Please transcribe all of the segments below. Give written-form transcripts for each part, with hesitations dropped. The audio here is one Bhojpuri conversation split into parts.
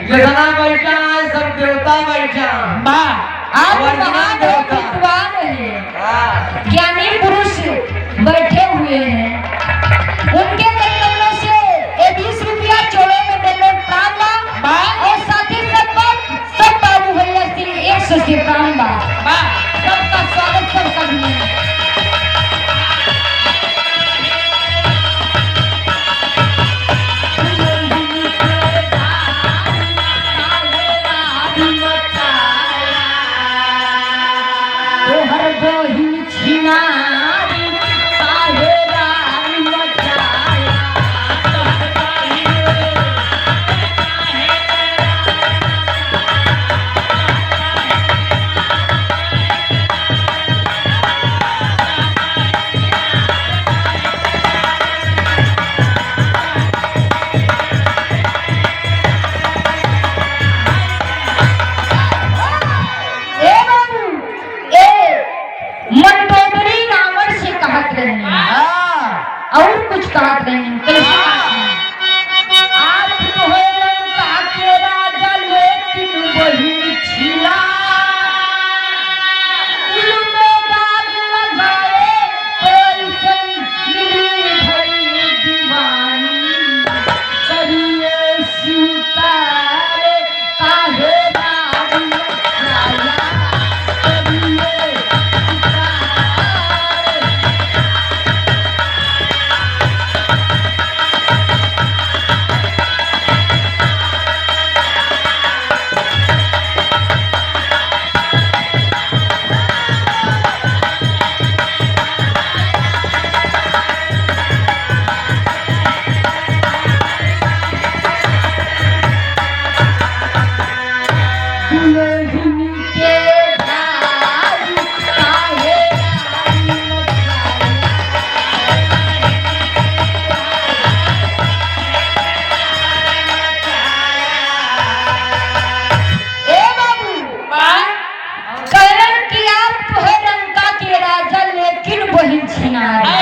जितना बैठा है सब देवता बैठा आज महान है, विद्वान है, ज्ञानी पुरुष बैठे हुए हैं। उनके कमलों से ये 20 रुपया चोड़े में दे लो प्राण बा और साथ ही सब बाबू भैया सिर्फ 100 से प्राण बा। सबका स्वागत सब करने और कुछ काट रहे हैं कैसे आप तो हो लंका के राजा लेकिन वही छिला दिल में दाग लगाए ऐसे मिली भरी दीवानी करिए सुतारे काहे राज मचाया करिए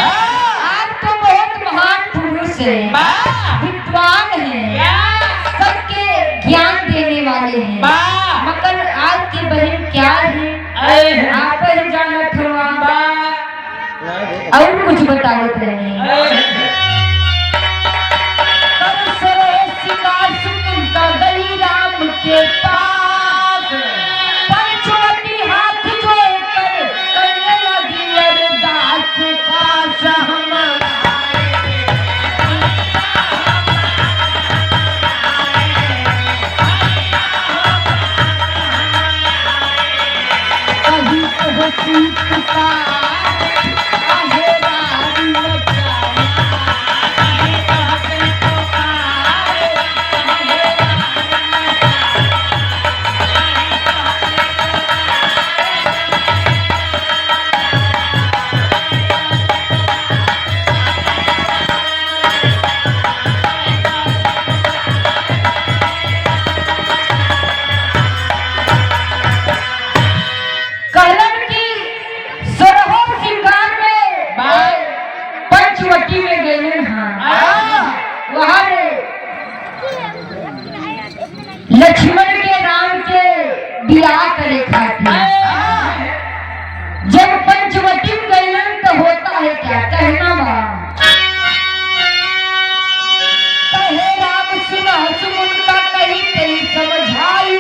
आप तो बहुत महान पुरुष है, विद्वान है, सबके ज्ञान देने वाले हैं। मगर आज की बहन क्या है आप ही जानत हो। और कुछ बतावत नहीं गली राम के पास पंचवटी हाथ जोड़कर करने लगी अरदास पास हमारा कहीं तो चूक का पंचवटी में गए वहां लक्ष्मण के नाम के बियाह करे खातिर जब पंचवटी में गए तो होता है क्या कहना बा कहे राम सुना सुन का कहीं कहीं समझाई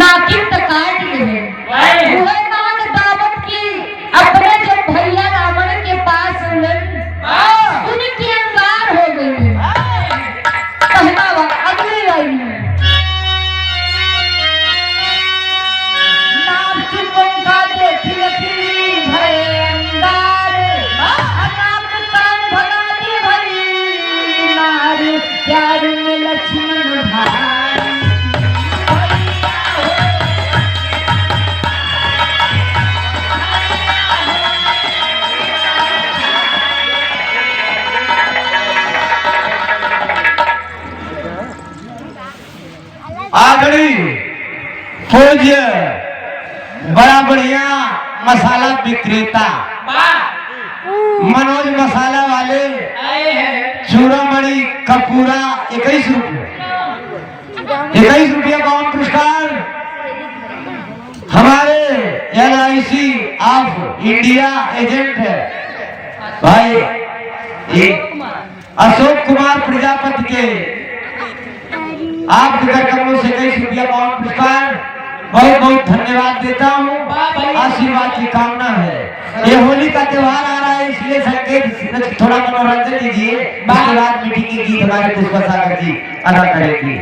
नाकिन तो काट लिए वह नाग दावत की अपने जब भैया रावण के पास उनकी अंगार हो गई। पहनावा अगली लाइन में नाम चुपन का देखी लखी भरे अंगार नाम कान भगानी भरी नार प्यार में लक्ष्मण भाई। आगड़ी पूज्य बड़ा बढ़िया मसाला विक्रेता मनोज मसाला वाले चूड़ामणि कपूरा 21 रुपया बावन पुरस्कार हमारे LIC ऑफ इंडिया एजेंट है भाई अशोक कुमार प्रजापति के आपके कार्यक्रमों से 21 रुपया बावन पुरस्कार बहुत बहुत धन्यवाद देता हूँ। आशीर्वाद की कामना है। ये होली का त्योहार आ रहा है इसलिए संकेत थोड़ा मनोरंजन कीजिए। उसके बाद मीटिंग के गीत हमारे पुष्पा सागर जी अदा करेंगी।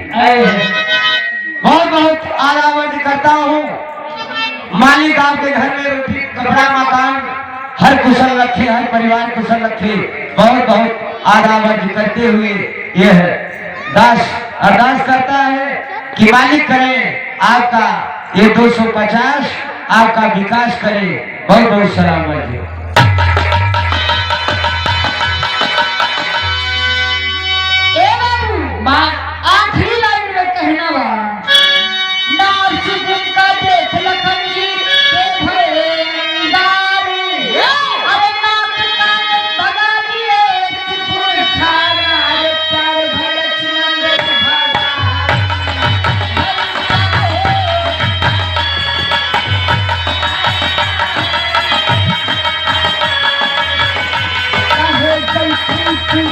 बहुत बहुत आभार करता हूँ। मालिक आपके घर में रोटी कपड़ा मकान हर कुशल रखे हर परिवार कुशल रखे। बहुत बहुत आभार करते हुए यह दास अरदास करता है कि मालिक करें आपका ये 250 आपका विकास करे। बहुत बहुत सलाम जी। आखिरी लाइन में कहना बा नाम चुपन का देख लखन जी के भरे अंगार अरे नाम कान भगा दिए त्रिपुर खाना अरे प्यार भर लक्ष्मण भागा। कहे जैसी